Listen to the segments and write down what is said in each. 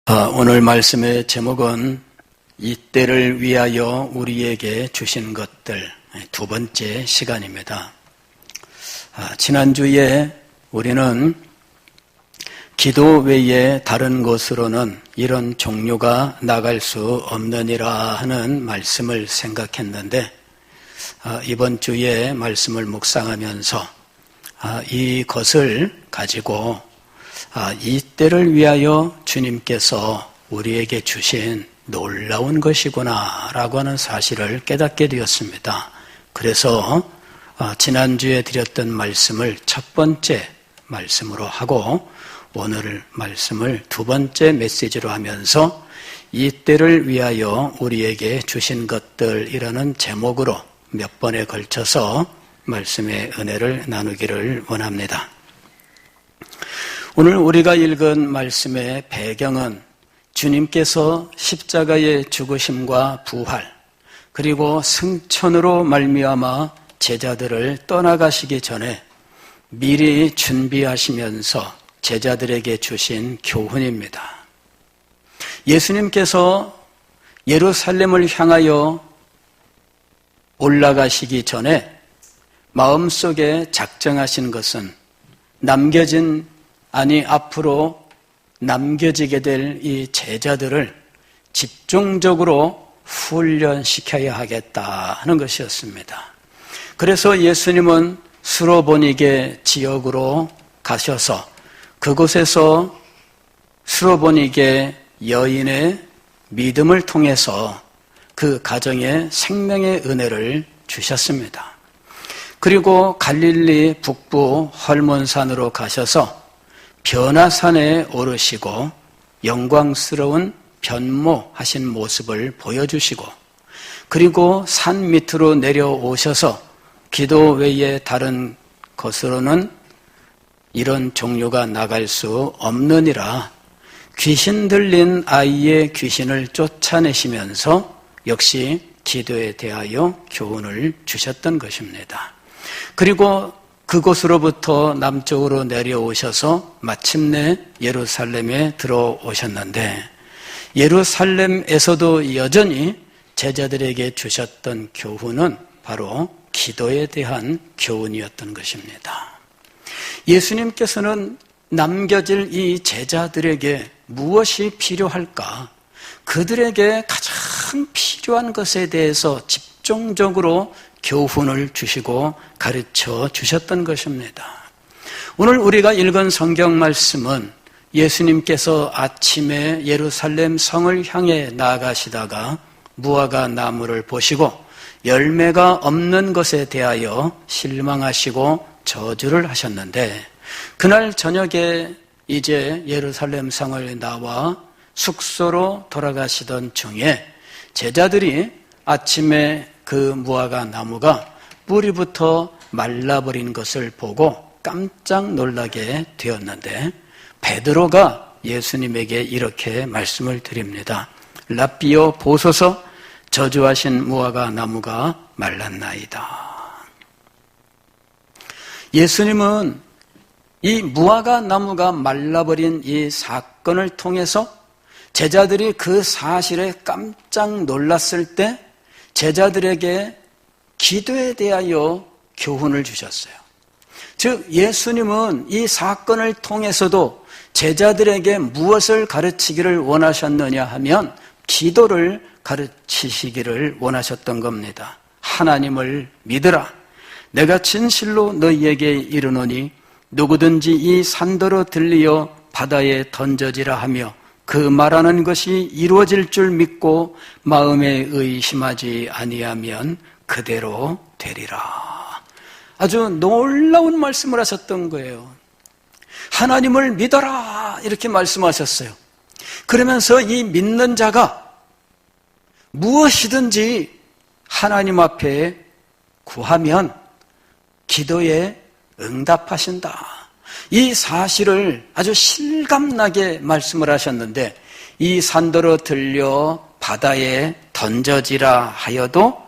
오늘 말씀의 제목은 이 때를 위하여 우리에게 주신 것들, 두 번째 시간입니다. 지난주에 우리는 기도 외에 다른 곳으로는 이런 종류가 나갈 수 없느니라 하는 말씀을 생각했는데, 이번 주에 말씀을 묵상하면서 이것을 가지고 이 때를 위하여 주님께서 우리에게 주신 놀라운 것이구나 라고 하는 사실을 깨닫게 되었습니다. 그래서 지난주에 드렸던 말씀을 첫 번째 말씀으로 하고 오늘 말씀을 두 번째 메시지로 하면서 이 때를 위하여 우리에게 주신 것들이라는 제목으로 몇 번에 걸쳐서 말씀의 은혜를 나누기를 원합니다. 오늘 우리가 읽은 말씀의 배경은 주님께서 십자가의 죽으심과 부활 그리고 승천으로 말미암아 제자들을 떠나가시기 전에 미리 준비하시면서 제자들에게 주신 교훈입니다. 예수님께서 예루살렘을 향하여 올라가시기 전에 마음속에 작정하신 것은 앞으로 남겨지게 될 이 제자들을 집중적으로 훈련시켜야 하겠다 하는 것이었습니다. 그래서 예수님은 스로보니게 지역으로 가셔서 그곳에서 스로보니게 여인의 믿음을 통해서 그 가정에 생명의 은혜를 주셨습니다. 그리고 갈릴리 북부 헐몬산으로 가셔서 변화산에 오르시고 영광스러운 변모하신 모습을 보여주시고, 그리고 산 밑으로 내려오셔서 기도 외에 다른 것으로는 이런 종류가 나갈 수 없느니라 귀신 들린 아이의 귀신을 쫓아내시면서 역시 기도에 대하여 교훈을 주셨던 것입니다. 그리고 그곳으로부터 남쪽으로 내려오셔서 마침내 예루살렘에 들어오셨는데, 예루살렘에서도 여전히 제자들에게 주셨던 교훈은 바로 기도에 대한 교훈이었던 것입니다. 예수님께서는 남겨질 이 제자들에게 무엇이 필요할까? 그들에게 가장 필요한 것에 대해서 집중적으로 교훈을 주시고 가르쳐 주셨던 것입니다. 오늘 우리가 읽은 성경 말씀은 예수님께서 아침에 예루살렘 성을 향해 나아가시다가 무화과 나무를 보시고 열매가 없는 것에 대하여 실망하시고 저주를 하셨는데, 그날 저녁에 이제 예루살렘 성을 나와 숙소로 돌아가시던 중에 제자들이 아침에 그 무화과 나무가 뿌리부터 말라버린 것을 보고 깜짝 놀라게 되었는데, 베드로가 예수님에게 이렇게 말씀을 드립니다. 라삐여 보소서, 저주하신 무화과 나무가 말랐나이다. 예수님은 이 무화과 나무가 말라버린 이 사건을 통해서 제자들이 그 사실에 깜짝 놀랐을 때 제자들에게 기도에 대하여 교훈을 주셨어요. 즉 예수님은 이 사건을 통해서도 제자들에게 무엇을 가르치기를 원하셨느냐 하면 기도를 가르치시기를 원하셨던 겁니다. 하나님을 믿으라. 내가 진실로 너희에게 이르노니 누구든지 이 산더러 들리어 바다에 던져지라 하며 그 말하는 것이 이루어질 줄 믿고 마음에 의심하지 아니하면 그대로 되리라. 아주 놀라운 말씀을 하셨던 거예요. 하나님을 믿어라 이렇게 말씀하셨어요. 그러면서 이 믿는 자가 무엇이든지 하나님 앞에 구하면 기도에 응답하신다. 이 사실을 아주 실감나게 말씀을 하셨는데, 이 산더러 들려 바다에 던져지라 하여도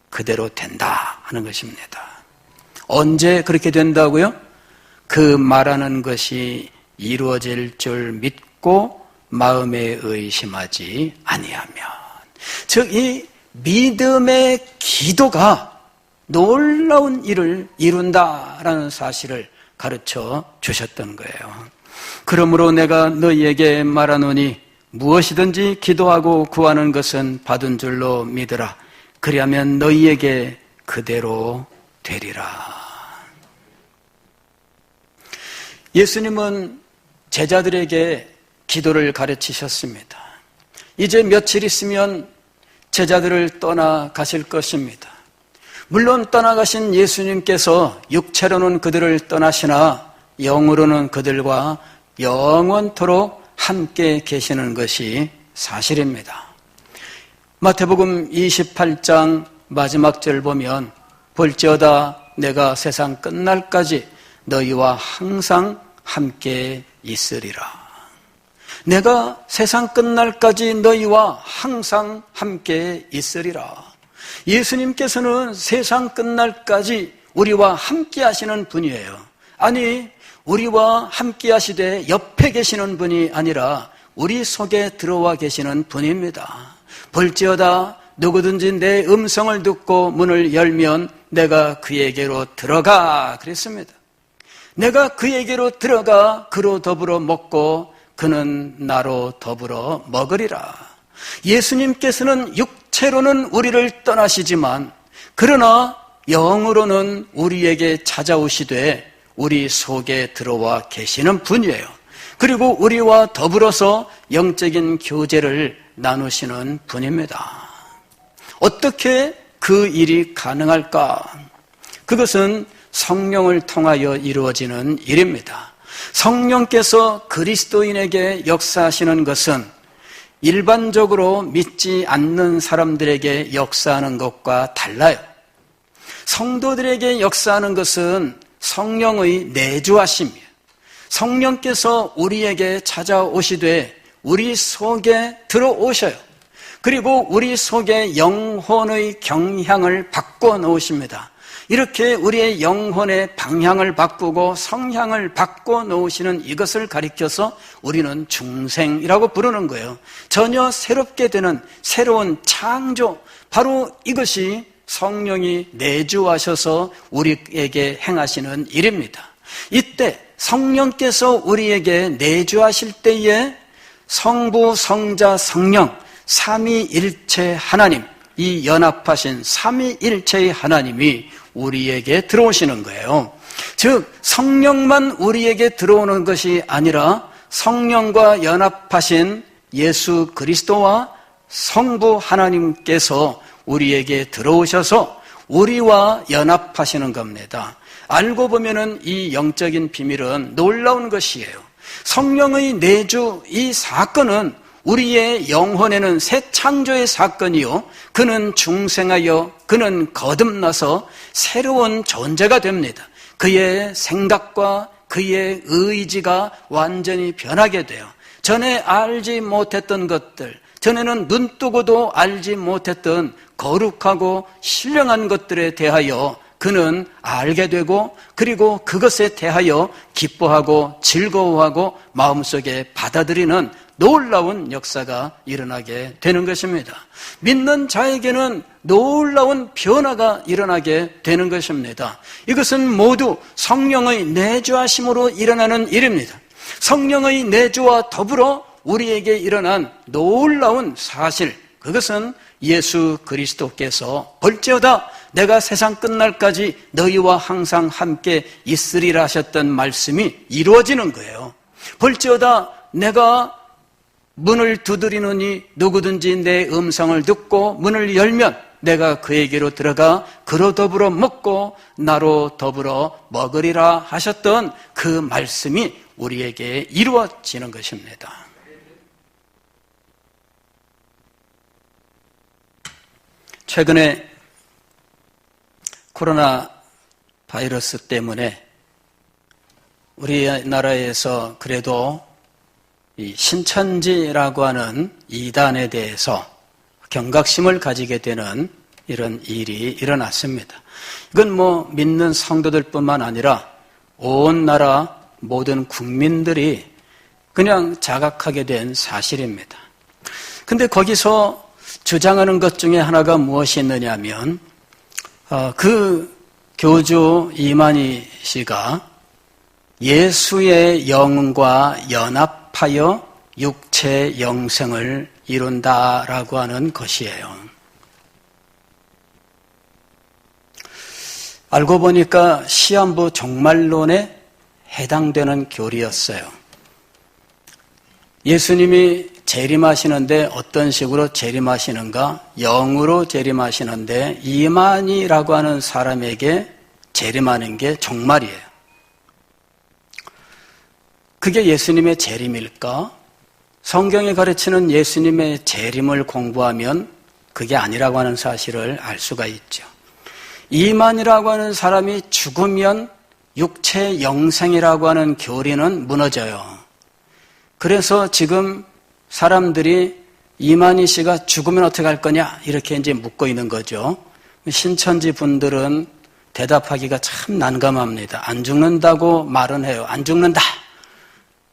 그대로 된다 하는 것입니다. 언제 그렇게 된다고요? 그 말하는 것이 이루어질 줄 믿고 마음에 의심하지 아니하면. 즉, 이 믿음의 기도가 놀라운 일을 이룬다라는 사실을 가르쳐 주셨던 거예요. 그러므로 내가 너희에게 말하노니 무엇이든지 기도하고 구하는 것은 받은 줄로 믿으라. 그리하면 너희에게 그대로 되리라. 예수님은 제자들에게 기도를 가르치셨습니다. 이제 며칠 있으면 제자들을 떠나 가실 것입니다. 물론 떠나가신 예수님께서 육체로는 그들을 떠나시나 영으로는 그들과 영원토록 함께 계시는 것이 사실입니다. 마태복음 28장 마지막 절 보면 볼지어다 내가 세상 끝날까지 너희와 항상 함께 있으리라. 내가 세상 끝날까지 너희와 항상 함께 있으리라. 예수님께서는 세상 끝날까지 우리와 함께 하시는 분이에요. 아니, 우리와 함께 하시되 옆에 계시는 분이 아니라 우리 속에 들어와 계시는 분입니다. 볼지어다 누구든지 내 음성을 듣고 문을 열면 내가 그에게로 들어가 그랬습니다. 내가 그에게로 들어가 그로 더불어 먹고 그는 나로 더불어 먹으리라. 예수님께서는 육체로는 우리를 떠나시지만 그러나 영으로는 우리에게 찾아오시되 우리 속에 들어와 계시는 분이에요. 그리고 우리와 더불어서 영적인 교제를 나누시는 분입니다. 어떻게 그 일이 가능할까? 그것은 성령을 통하여 이루어지는 일입니다. 성령께서 그리스도인에게 역사하시는 것은 일반적으로 믿지 않는 사람들에게 역사하는 것과 달라요. 성도들에게 역사하는 것은 성령의 내주하심이에요. 성령께서 우리에게 찾아오시되 우리 속에 들어오셔요. 그리고 우리 속에 영혼의 경향을 바꿔 놓으십니다. 이렇게 우리의 영혼의 방향을 바꾸고 성향을 바꿔 놓으시는 이것을 가리켜서 우리는 중생이라고 부르는 거예요. 전혀 새롭게 되는 새로운 창조, 바로 이것이 성령이 내주하셔서 우리에게 행하시는 일입니다. 이때 성령께서 우리에게 내주하실 때에 성부, 성자, 성령 삼위일체 하나님, 이 연합하신 삼위일체의 하나님이 우리에게 들어오시는 거예요. 즉 성령만 우리에게 들어오는 것이 아니라 성령과 연합하신 예수 그리스도와 성부 하나님께서 우리에게 들어오셔서 우리와 연합하시는 겁니다. 알고 보면은 이 영적인 비밀은 놀라운 것이에요. 성령의 내주, 이 사건은 우리의 영혼에는 새 창조의 사건이요, 그는 중생하여 그는 거듭나서 새로운 존재가 됩니다. 그의 생각과 그의 의지가 완전히 변하게 돼요. 전에 알지 못했던 것들, 전에는 눈 뜨고도 알지 못했던 거룩하고 신령한 것들에 대하여 그는 알게 되고, 그리고 그것에 대하여 기뻐하고 즐거워하고 마음속에 받아들이는 놀라운 역사가 일어나게 되는 것입니다. 믿는 자에게는 놀라운 변화가 일어나게 되는 것입니다. 이것은 모두 성령의 내주하심으로 일어나는 일입니다. 성령의 내주와 더불어 우리에게 일어난 놀라운 사실, 그것은 예수 그리스도께서 볼지어다 내가 세상 끝날까지 너희와 항상 함께 있으리라 하셨던 말씀이 이루어지는 거예요. 볼지어다 내가 문을 두드리노니 누구든지 내 음성을 듣고 문을 열면 내가 그에게로 들어가 그로 더불어 먹고 나로 더불어 먹으리라 하셨던 그 말씀이 우리에게 이루어지는 것입니다. 최근에 코로나 바이러스 때문에 우리나라에서 그래도 이 신천지라고 하는 이단에 대해서 경각심을 가지게 되는 이런 일이 일어났습니다. 이건 믿는 성도들뿐만 아니라 온 나라 모든 국민들이 그냥 자각하게 된 사실입니다. 근데 거기서 주장하는 것 중에 하나가 무엇이 있느냐면 그 교주 이만희 씨가 예수의 영과 연합하여 육체 영생을 이룬다라고 하는 것이에요. 알고 보니까 시한부 종말론에 해당되는 교리였어요. 예수님이 재림하시는데 어떤 식으로 재림하시는가? 영으로 재림하시는데 이만희라고 하는 사람에게 재림하는 게 종말이에요. 그게 예수님의 재림일까? 성경이 가르치는 예수님의 재림을 공부하면 그게 아니라고 하는 사실을 알 수가 있죠. 이만이라고 하는 사람이 죽으면 육체 영생이라고 하는 교리는 무너져요. 그래서 지금 사람들이 이만희 씨가 죽으면 어떻게 할 거냐 이렇게 이제 묻고 있는 거죠. 신천지 분들은 대답하기가 참 난감합니다. 안 죽는다고 말은 해요. 안 죽는다.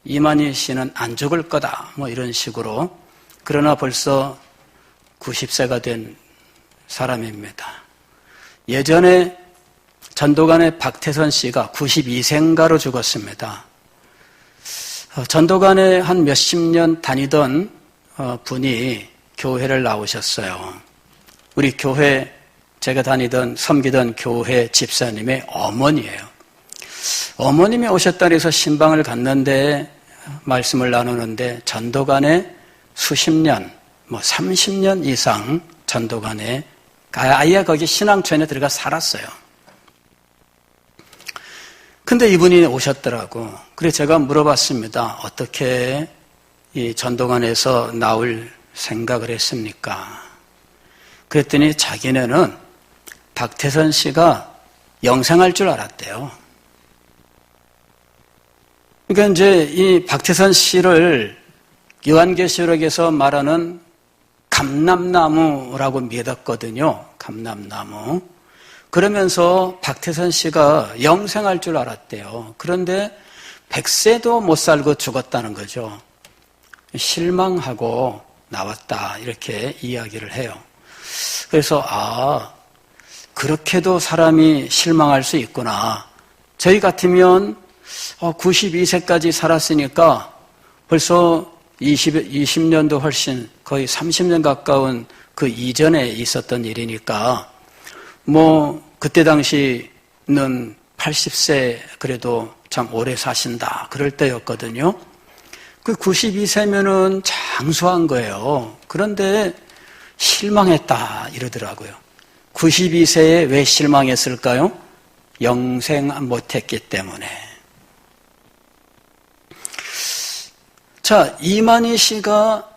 이만희 씨는 안 죽을 거다. 뭐 이런 식으로. 그러나 벌써 90세가 된 사람입니다. 예전에 전도관의 박태선 씨가 92세인가로 죽었습니다. 전도관에 한 몇십 년 다니던 분이 교회를 나오셨어요. 우리 교회, 제가 섬기던 교회 집사님의 어머니예요. 어머님이 오셨다 해서 신방을 갔는데 말씀을 나누는데 전도관에 수십 년, 30년 이상 전도관에 아예 거기 신앙촌에 들어가 살았어요. 근데 이분이 오셨더라고. 그래서 제가 물어봤습니다. 어떻게 이 전도관에서 나올 생각을 했습니까? 그랬더니 자기네는 박태선 씨가 영생할 줄 알았대요. 그러니까 이제 이 박태선 씨를 요한계시록에서 말하는 감람나무라고 믿었거든요. 감람나무. 그러면서 박태선 씨가 영생할 줄 알았대요. 그런데 100세도 못 살고 죽었다는 거죠. 실망하고 나왔다 이렇게 이야기를 해요. 그래서 그렇게도 사람이 실망할 수 있구나. 저희 같으면 92세까지 살았으니까 벌써 20년도 훨씬 거의 30년 가까운 그 이전에 있었던 일이니까 그때 당시는 80세 그래도 참 오래 사신다 그럴 때였거든요. 그 92세면은 장수한 거예요. 그런데 실망했다 이러더라고요. 92세에 왜 실망했을까요? 영생 못했기 때문에. 자, 이만희 씨가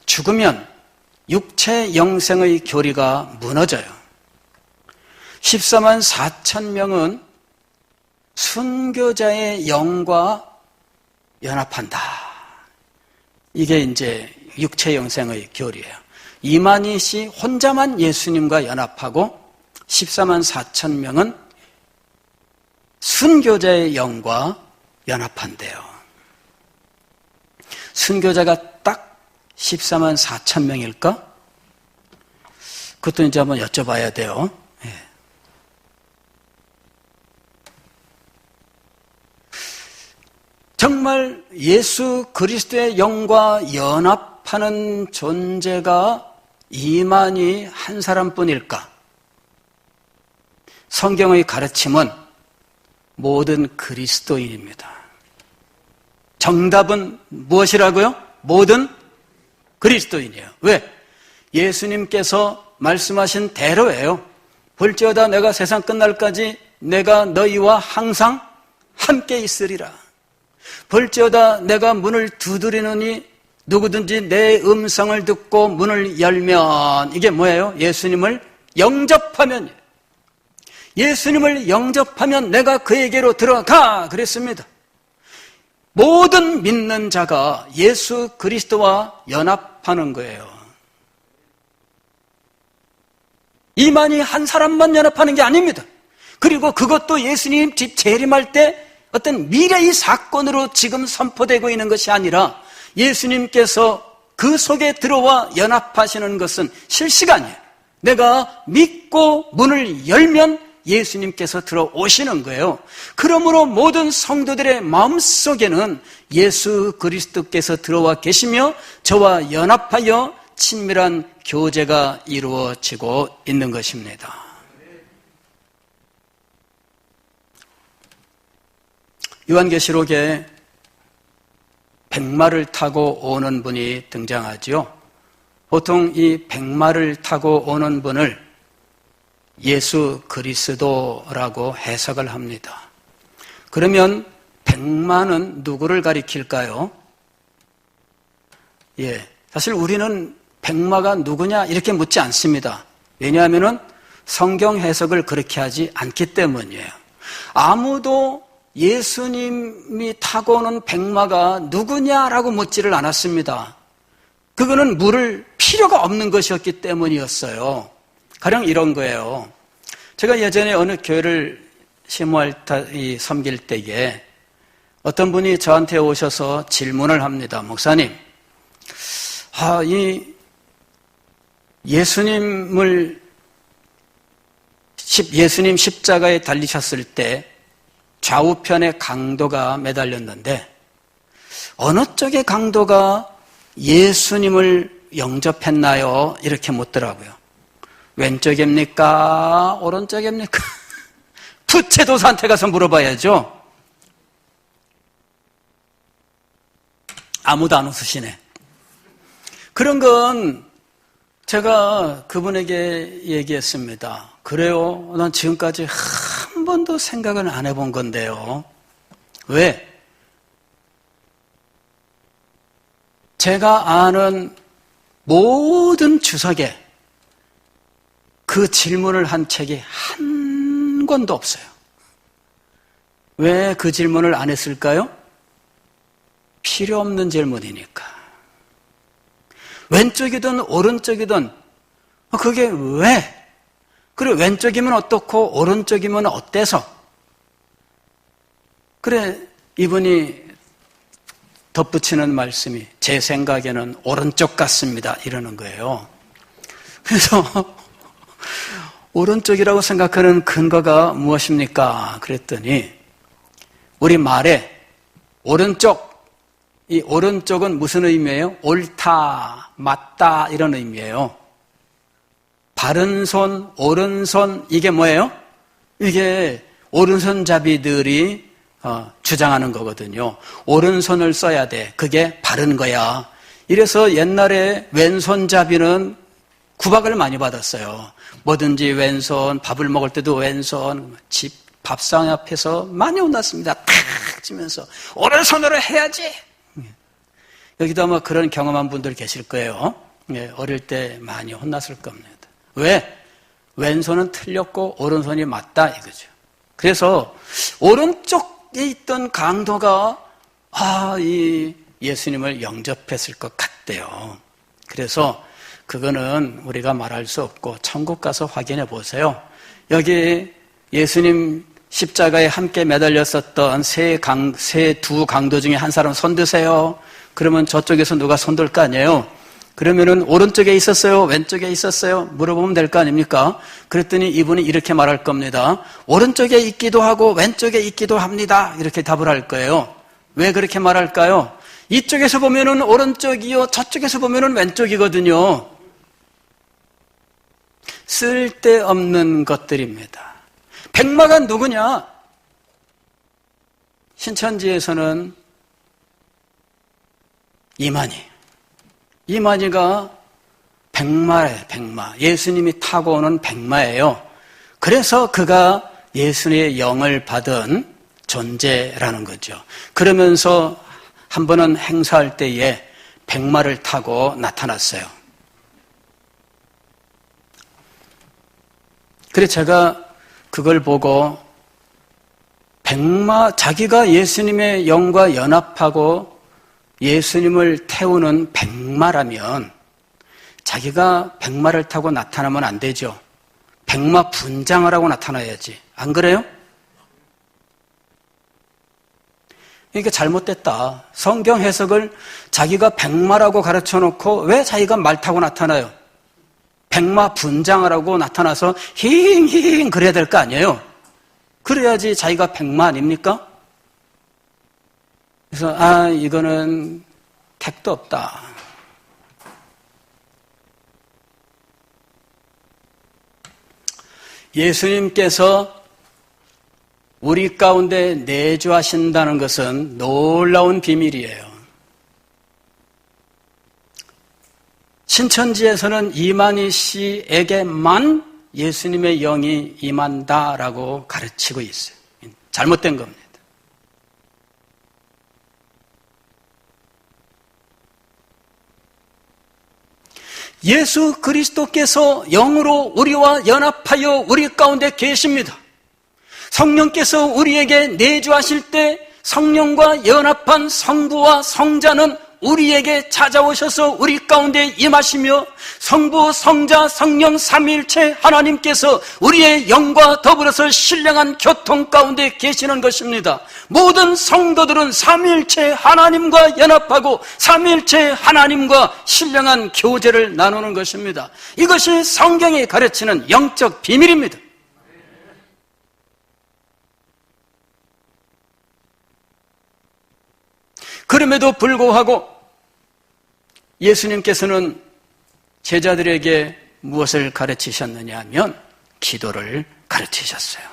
죽으면 육체 영생의 교리가 무너져요. 14만 4천 명은 순교자의 영과 연합한다. 이게 이제 육체 영생의 교리예요. 이만희 씨 혼자만 예수님과 연합하고 14만 4천 명은 순교자의 영과 연합한대요. 순교자가 딱 14만 4천 명일까? 그것도 이제 한번 여쭤봐야 돼요. 예. 정말 예수 그리스도의 영과 연합하는 존재가 이만희 한 사람뿐일까? 성경의 가르침은 모든 그리스도인입니다. 정답은 무엇이라고요? 모든 그리스도인이에요. 왜? 예수님께서 말씀하신 대로예요. 볼지어다 내가 세상 끝날까지 내가 너희와 항상 함께 있으리라. 볼지어다 내가 문을 두드리노니 누구든지 내 음성을 듣고 문을 열면, 이게 뭐예요? 예수님을 영접하면, 예수님을 영접하면 내가 그에게로 들어가 그랬습니다. 모든 믿는 자가 예수 그리스도와 연합하는 거예요. 이만희 한 사람만 연합하는 게 아닙니다. 그리고 그것도 예수님 집 재림할 때 어떤 미래의 사건으로 지금 선포되고 있는 것이 아니라 예수님께서 그 속에 들어와 연합하시는 것은 실시간이에요. 내가 믿고 문을 열면 예수님께서 들어오시는 거예요. 그러므로 모든 성도들의 마음속에는 예수 그리스도께서 들어와 계시며 저와 연합하여 친밀한 교제가 이루어지고 있는 것입니다. 요한계시록에 백마를 타고 오는 분이 등장하지요. 보통 이 백마를 타고 오는 분을 예수 그리스도라고 해석을 합니다. 그러면 백마는 누구를 가리킬까요? 사실 우리는 백마가 누구냐 이렇게 묻지 않습니다. 왜냐하면 성경 해석을 그렇게 하지 않기 때문이에요. 아무도 예수님이 타고 오는 백마가 누구냐라고 묻지를 않았습니다. 그거는 물을 필요가 없는 것이었기 때문이었어요. 가령 이런 거예요. 제가 예전에 어느 교회를 섬길 때에 어떤 분이 저한테 오셔서 질문을 합니다. 목사님, 이 예수님 십자가에 달리셨을 때 좌우편에 강도가 매달렸는데 어느 쪽의 강도가 예수님을 영접했나요? 이렇게 묻더라고요. 왼쪽입니까? 오른쪽입니까? 부채도사한테 가서 물어봐야죠. 아무도 안 웃으시네. 그런 건 제가 그분에게 얘기했습니다. 그래요? 난 지금까지 한 번도 생각을 안 해본 건데요. 왜? 제가 아는 모든 주석에 그 질문을 한 책이 한 권도 없어요. 왜 그 질문을 안 했을까요? 필요 없는 질문이니까. 왼쪽이든 오른쪽이든 그게 왜? 그래, 왼쪽이면 어떻고 오른쪽이면 어때서? 그래, 이분이 덧붙이는 말씀이 제 생각에는 오른쪽 같습니다. 이러는 거예요. 그래서 오른쪽이라고 생각하는 근거가 무엇입니까? 그랬더니 우리 말에 이 오른쪽은 무슨 의미예요? 옳다, 맞다 이런 의미예요. 바른 손, 오른손 이게 뭐예요? 이게 오른손잡이들이 주장하는 거거든요. 오른손을 써야 돼. 그게 바른 거야. 이래서 옛날에 왼손잡이는 구박을 많이 받았어요. 뭐든지 왼손, 밥을 먹을 때도 왼손, 집 밥상 앞에서 많이 혼났습니다. 탁 치면서 오른손으로 해야지. 여기도 아마 그런 경험한 분들 계실 거예요. 어릴 때 많이 혼났을 겁니다. 왜? 왼손은 틀렸고 오른손이 맞다 이거죠. 그래서 오른쪽에 있던 강도가 이 예수님을 영접했을 것 같대요. 그래서 그거는 우리가 말할 수 없고 천국 가서 확인해 보세요. 여기 예수님 십자가에 함께 매달렸었던 세 두 강도 중에 한 사람 손 드세요. 그러면 저쪽에서 누가 손 들 거 아니에요? 그러면은 오른쪽에 있었어요? 왼쪽에 있었어요? 물어보면 될 거 아닙니까? 그랬더니 이분이 이렇게 말할 겁니다. 오른쪽에 있기도 하고 왼쪽에 있기도 합니다. 이렇게 답을 할 거예요. 왜 그렇게 말할까요? 이쪽에서 보면은 오른쪽이요, 저쪽에서 보면은 왼쪽이거든요. 쓸데없는 것들입니다. 백마가 누구냐? 신천지에서는 이만희가 백마예요, 백마. 예수님이 타고 오는 백마예요. 그래서 그가 예수님의 영을 받은 존재라는 거죠. 그러면서 한 번은 행사할 때에 백마를 타고 나타났어요. 그래서 제가 그걸 보고 자기가 예수님의 영과 연합하고 예수님을 태우는 백마라면 자기가 백마를 타고 나타나면 안 되죠. 백마 분장을 하고 나타나야지. 안 그래요? 이게 잘못됐다. 성경 해석을 자기가 백마라고 가르쳐 놓고 왜 자기가 말 타고 나타나요? 백마 분장하라고 나타나서 힝힝 그래야 될 거 아니에요? 그래야지 자기가 백마 아닙니까? 그래서 이거는 택도 없다. 예수님께서 우리 가운데 내주하신다는 것은 놀라운 비밀이에요. 신천지에서는 이만희 씨에게만 예수님의 영이 임한다라고 가르치고 있어요. 잘못된 겁니다. 예수 그리스도께서 영으로 우리와 연합하여 우리 가운데 계십니다. 성령께서 우리에게 내주하실 때 성령과 연합한 성부와 성자는 우리에게 찾아오셔서 우리 가운데 임하시며 성부, 성자, 성령 삼위일체 하나님께서 우리의 영과 더불어서 신령한 교통 가운데 계시는 것입니다. 모든 성도들은 삼위일체 하나님과 연합하고 삼위일체 하나님과 신령한 교제를 나누는 것입니다. 이것이 성경이 가르치는 영적 비밀입니다. 그럼에도 불구하고 예수님께서는 제자들에게 무엇을 가르치셨느냐 하면 기도를 가르치셨어요.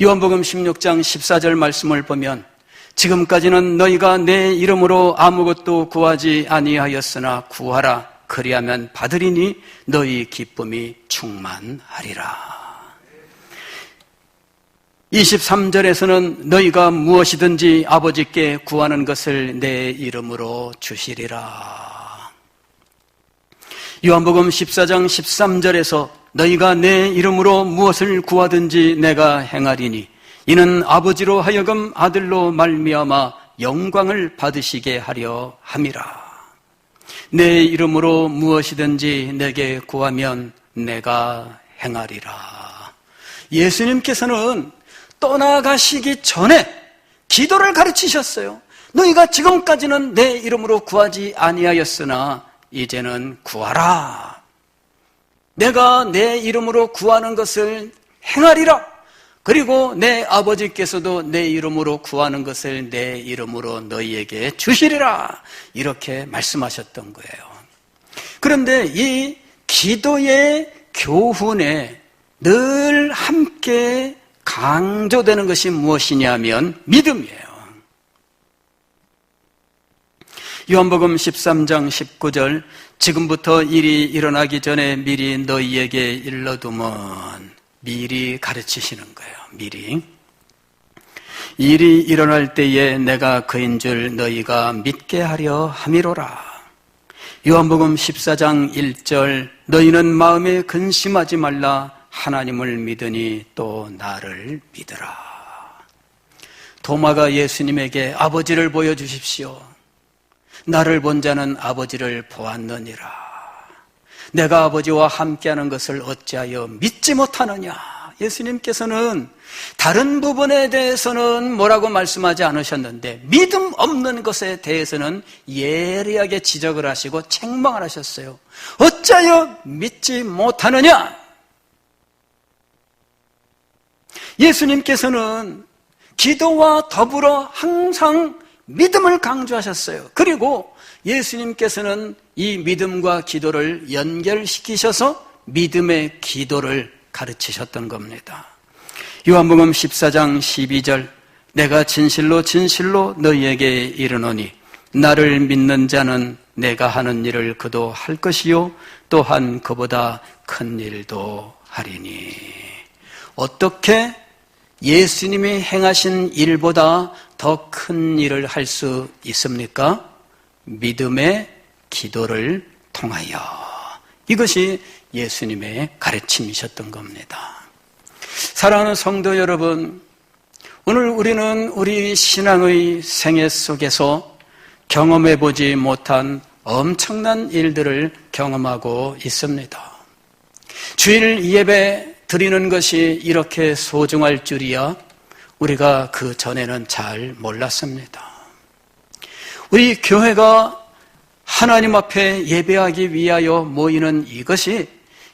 요한복음 16장 14절 말씀을 보면 지금까지는 너희가 내 이름으로 아무것도 구하지 아니하였으나 구하라 그리하면 받으리니 너희 기쁨이 충만하리라. 23절에서는 너희가 무엇이든지 아버지께 구하는 것을 내 이름으로 주시리라. 요한복음 14장 13절에서 너희가 내 이름으로 무엇을 구하든지 내가 행하리니 이는 아버지로 하여금 아들로 말미암아 영광을 받으시게 하려 함이라. 내 이름으로 무엇이든지 내게 구하면 내가 행하리라. 예수님께서는 떠나가시기 전에 기도를 가르치셨어요. 너희가 지금까지는 내 이름으로 구하지 아니하였으나 이제는 구하라. 내가 내 이름으로 구하는 것을 행하리라. 그리고 내 아버지께서도 내 이름으로 구하는 것을 내 이름으로 너희에게 주시리라. 이렇게 말씀하셨던 거예요. 그런데 이 기도의 교훈에 늘 함께 강조되는 것이 무엇이냐면 믿음이에요. 요한복음 13장 19절 지금부터 일이 일어나기 전에 미리 너희에게 일러두면 미리 가르치시는 거예요. 미리 일이 일어날 때에 내가 그인 줄 너희가 믿게 하려 함이로라. 요한복음 14장 1절 너희는 마음에 근심하지 말라 하나님을 믿으니 또 나를 믿으라. 도마가 예수님에게 아버지를 보여주십시오. 나를 본 자는 아버지를 보았느니라. 내가 아버지와 함께하는 것을 어찌하여 믿지 못하느냐. 예수님께서는 다른 부분에 대해서는 뭐라고 말씀하지 않으셨는데 믿음 없는 것에 대해서는 예리하게 지적을 하시고 책망을 하셨어요. 어찌하여 믿지 못하느냐. 예수님께서는 기도와 더불어 항상 믿음을 강조하셨어요. 그리고 예수님께서는 이 믿음과 기도를 연결시키셔서 믿음의 기도를 가르치셨던 겁니다. 요한복음 14장 12절 내가 진실로 진실로 너희에게 이르노니 나를 믿는 자는 내가 하는 일을 그도 할 것이요 또한 그보다 큰 일도 하리니. 어떻게 예수님이 행하신 일보다 더 큰 일을 할 수 있습니까? 믿음의 기도를 통하여. 이것이 예수님의 가르침이셨던 겁니다. 사랑하는 성도 여러분, 오늘 우리는 우리 신앙의 생애 속에서 경험해보지 못한 엄청난 일들을 경험하고 있습니다. 주일 예배 드리는 것이 이렇게 소중할 줄이야 우리가 그 전에는 잘 몰랐습니다. 우리 교회가 하나님 앞에 예배하기 위하여 모이는 이것이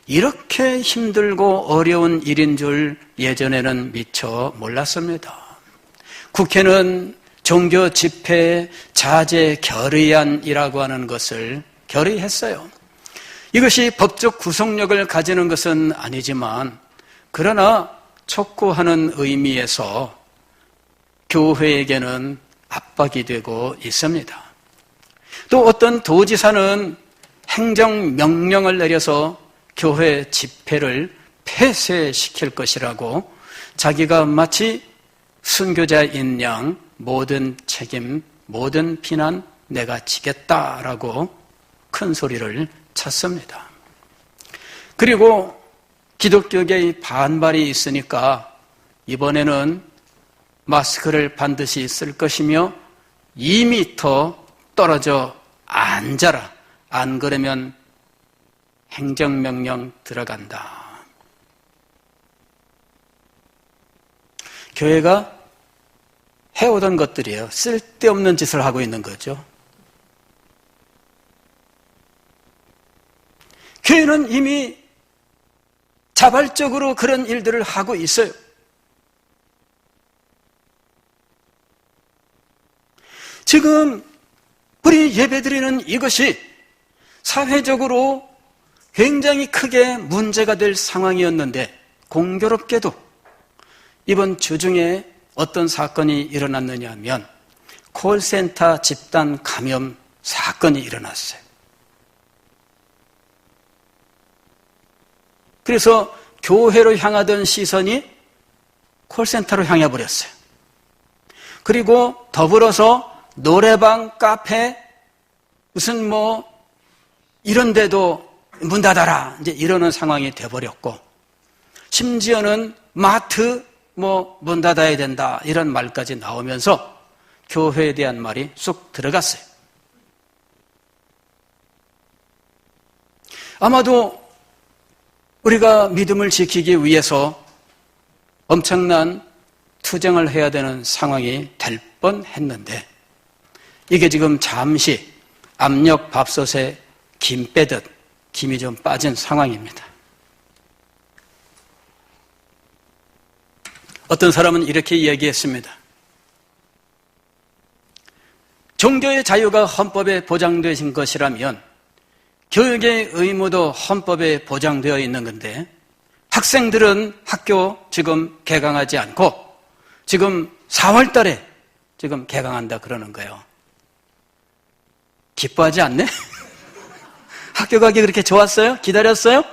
이렇게 힘들고 어려운 일인 줄 예전에는 미처 몰랐습니다. 국회는 종교 집회 자제 결의안이라고 하는 것을 결의했어요. 이것이 법적 구속력을 가지는 것은 아니지만 그러나 촉구하는 의미에서 교회에게는 압박이 되고 있습니다. 또 어떤 도지사는 행정명령을 내려서 교회 집회를 폐쇄시킬 것이라고 자기가 마치 순교자인 양 모든 책임, 모든 비난 내가 지겠다라고 큰 소리를 쳤습니다. 그리고 기독교계의 반발이 있으니까 이번에는 마스크를 반드시 쓸 것이며 2m 떨어져 앉아라. 안 그러면 행정명령 들어간다. 교회가 해오던 것들이에요. 쓸데없는 짓을 하고 있는 거죠. 교회는 이미 자발적으로 그런 일들을 하고 있어요. 지금 우리 예배드리는 이것이 사회적으로 굉장히 크게 문제가 될 상황이었는데 공교롭게도 이번 주 중에 어떤 사건이 일어났느냐 하면 콜센터 집단 감염 사건이 일어났어요. 그래서 교회로 향하던 시선이 콜센터로 향해 버렸어요. 그리고 더불어서 노래방, 카페, 무슨 이런 데도 문 닫아라 이제 이러는 상황이 돼버렸고 심지어는 마트 문 닫아야 된다 이런 말까지 나오면서 교회에 대한 말이 쑥 들어갔어요. 아마도 우리가 믿음을 지키기 위해서 엄청난 투쟁을 해야 되는 상황이 될 뻔했는데 이게 지금 잠시 압력밥솥에 김 빼듯 김이 좀 빠진 상황입니다. 어떤 사람은 이렇게 이야기했습니다. 종교의 자유가 헌법에 보장되신 것이라면 교육의 의무도 헌법에 보장되어 있는 건데 학생들은 학교 지금 개강하지 않고 지금 4월 달에 지금 개강한다 그러는 거예요. 기뻐하지 않네? 학교 가기 그렇게 좋았어요? 기다렸어요?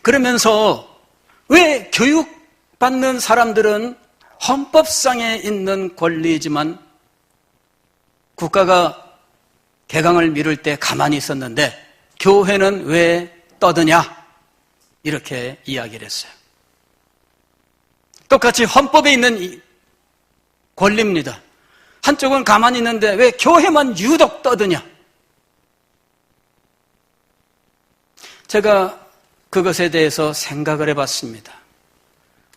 그러면서 왜 교육받는 사람들은 헌법상에 있는 권리지만 국가가 개강을 미룰 때 가만히 있었는데 교회는 왜 떠드냐? 이렇게 이야기를 했어요. 똑같이 헌법에 있는 권리입니다. 한쪽은 가만히 있는데 왜 교회만 유독 떠드냐? 제가 그것에 대해서 생각을 해봤습니다.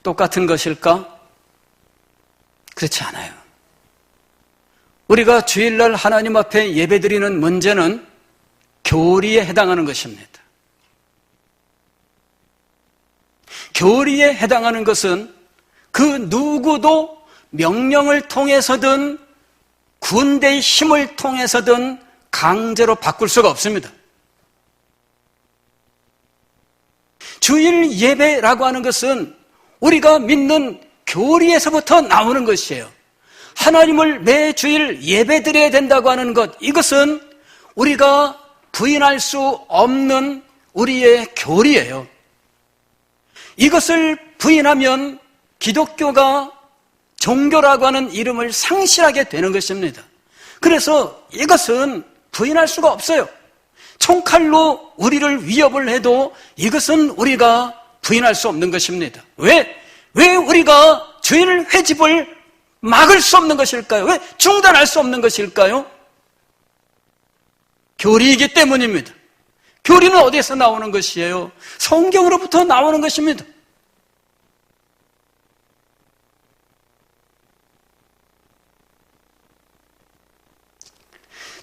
똑같은 것일까? 그렇지 않아요. 우리가 주일날 하나님 앞에 예배드리는 문제는 교리에 해당하는 것입니다. 교리에 해당하는 것은 그 누구도 명령을 통해서든 군대의 힘을 통해서든 강제로 바꿀 수가 없습니다. 주일 예배라고 하는 것은 우리가 믿는 교리에서부터 나오는 것이에요. 하나님을 매 주일 예배드려야 된다고 하는 것, 이것은 우리가 부인할 수 없는 우리의 교리예요. 이것을 부인하면 기독교가 종교라고 하는 이름을 상실하게 되는 것입니다. 그래서 이것은 부인할 수가 없어요. 총칼로 우리를 위협을 해도 이것은 우리가 부인할 수 없는 것입니다. 왜 우리가 주일 회집을 막을 수 없는 것일까요? 왜 중단할 수 없는 것일까요? 교리이기 때문입니다. 교리는 어디에서 나오는 것이에요? 성경으로부터 나오는 것입니다.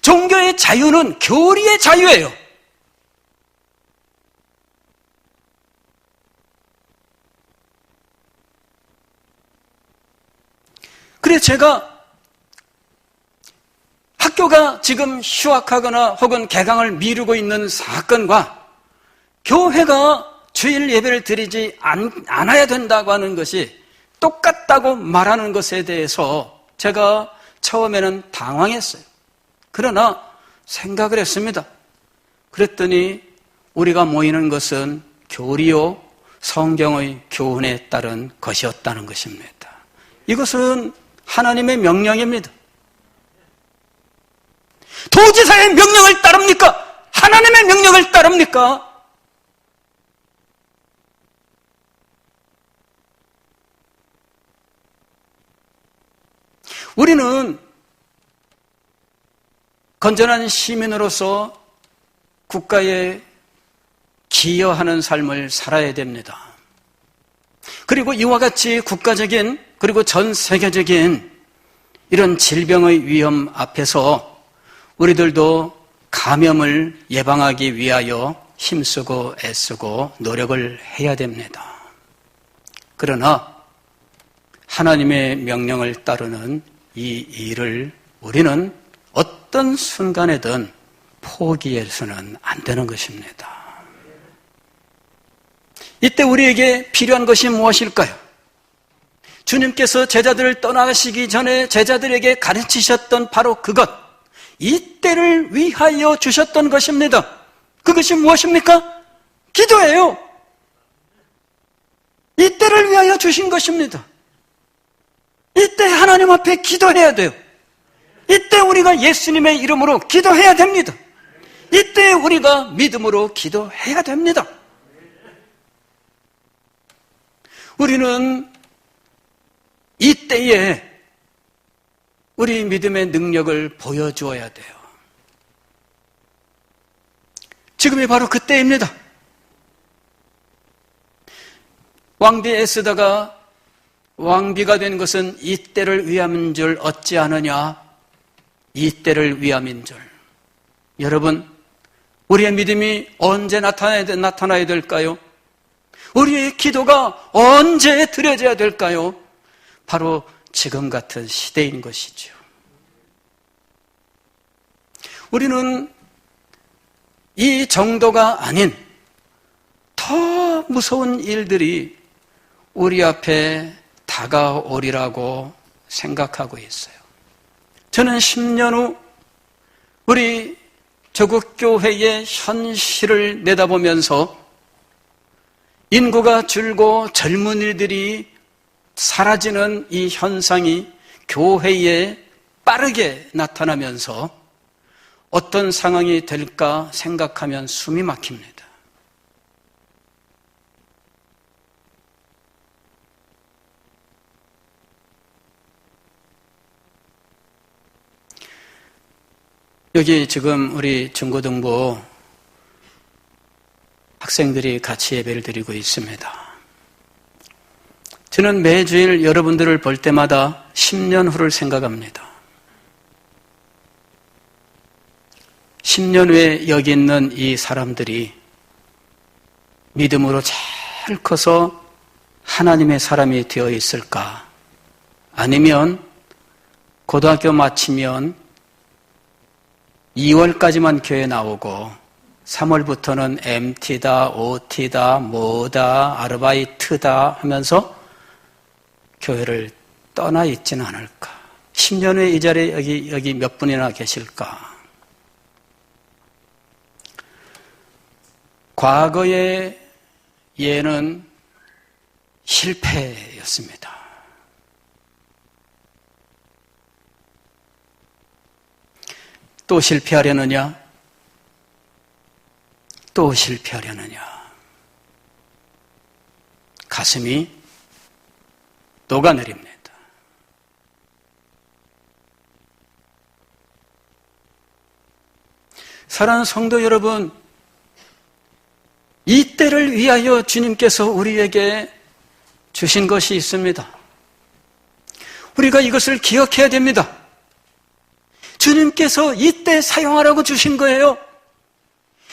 종교의 자유는 교리의 자유예요. 그래서 제가 학교가 지금 휴학하거나 혹은 개강을 미루고 있는 사건과 교회가 주일 예배를 드리지 않아야 된다고 하는 것이 똑같다고 말하는 것에 대해서 제가 처음에는 당황했어요. 그러나 생각을 했습니다. 그랬더니 우리가 모이는 것은 교리요 성경의 교훈에 따른 것이었다는 것입니다. 이것은 하나님의 명령입니다. 도지사의 명령을 따릅니까? 하나님의 명령을 따릅니까? 우리는 건전한 시민으로서 국가에 기여하는 삶을 살아야 됩니다. 그리고 이와 같이 국가적인 그리고 전 세계적인 이런 질병의 위험 앞에서 우리들도 감염을 예방하기 위하여 힘쓰고 애쓰고 노력을 해야 됩니다. 그러나 하나님의 명령을 따르는 이 일을 우리는 어떤 순간에든 포기해서는 안 되는 것입니다. 이때 우리에게 필요한 것이 무엇일까요? 주님께서 제자들을 떠나시기 전에 제자들에게 가르치셨던 바로 그것, 이때를 위하여 주셨던 것입니다. 그것이 무엇입니까? 기도예요. 이때를 위하여 주신 것입니다. 이때 하나님 앞에 기도해야 돼요. 이때 우리가 예수님의 이름으로 기도해야 됩니다. 이때 우리가 믿음으로 기도해야 됩니다. 우리는 이때에 우리 믿음의 능력을 보여주어야 돼요. 지금이 바로 그때입니다. 왕비 애쓰다가 왕비가 된 것은 이때를 위함인 줄 어찌아느냐? 이때를 위함인 줄. 여러분, 우리의 믿음이 언제 나타나야 될까요? 우리의 기도가 언제 드려져야 될까요? 바로 지금 같은 시대인 것이죠. 우리는 이 정도가 아닌 더 무서운 일들이 우리 앞에 다가오리라고 생각하고 있어요. 저는 10년 후 우리 조국교회의 현실을 내다보면서 인구가 줄고 젊은이들이 사라지는 이 현상이 교회에 빠르게 나타나면서 어떤 상황이 될까 생각하면 숨이 막힙니다. 여기 지금 우리 중고등부 학생들이 같이 예배를 드리고 있습니다. 저는 매주일 여러분들을 볼 때마다 10년 후를 생각합니다. 10년 후에 여기 있는 이 사람들이 믿음으로 잘 커서 하나님의 사람이 되어 있을까? 아니면 고등학교 마치면 2월까지만 교회 나오고 3월부터는 MT다, OT다, 뭐다, 아르바이트다 하면서 교회를 떠나 있지는 않을까? 10년 후에 이 자리에 여기 몇 분이나 계실까? 과거의 예는 실패였습니다. 또 실패하려느냐? 또 실패하려느냐? 가슴이 녹아내립니다. 사랑하는 성도 여러분, 이 때를 위하여 주님께서 우리에게 주신 것이 있습니다. 우리가 이것을 기억해야 됩니다. 주님께서 이때 사용하라고 주신 거예요.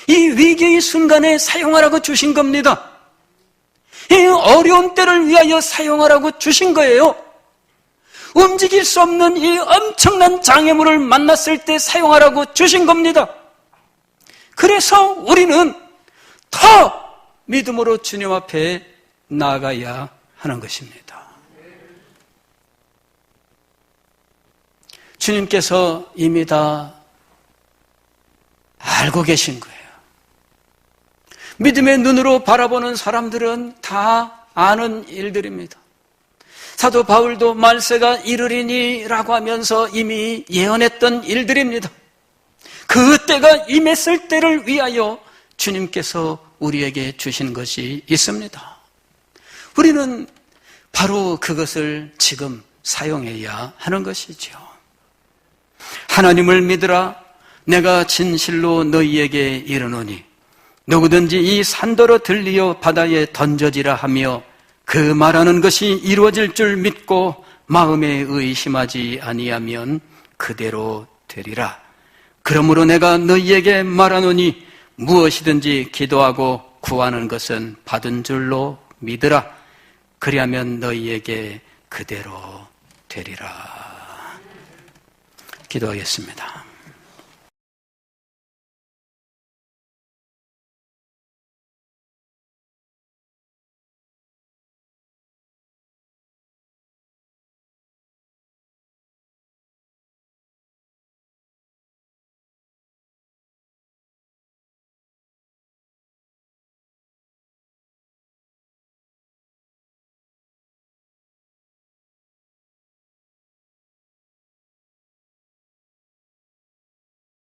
이 위기의 순간에 사용하라고 주신 겁니다. 이 어려운 때를 위하여 사용하라고 주신 거예요. 움직일 수 없는 이 엄청난 장애물을 만났을 때 사용하라고 주신 겁니다. 그래서 우리는 더 믿음으로 주님 앞에 나아가야 하는 것입니다. 주님께서 이미 다 알고 계신 거예요. 믿음의 눈으로 바라보는 사람들은 다 아는 일들입니다. 사도 바울도 말세가 이르리니라고 하면서 이미 예언했던 일들입니다. 그 때가 임했을 때를 위하여 주님께서 우리에게 주신 것이 있습니다. 우리는 바로 그것을 지금 사용해야 하는 것이죠. 하나님을 믿으라. 내가 진실로 너희에게 이르노니 누구든지 이 산더러 들리어 바다에 던져지라 하며 그 말하는 것이 이루어질 줄 믿고 마음에 의심하지 아니하면 그대로 되리라. 그러므로 내가 너희에게 말하노니 무엇이든지 기도하고 구하는 것은 받은 줄로 믿으라. 그리하면 너희에게 그대로 되리라. 기도하겠습니다.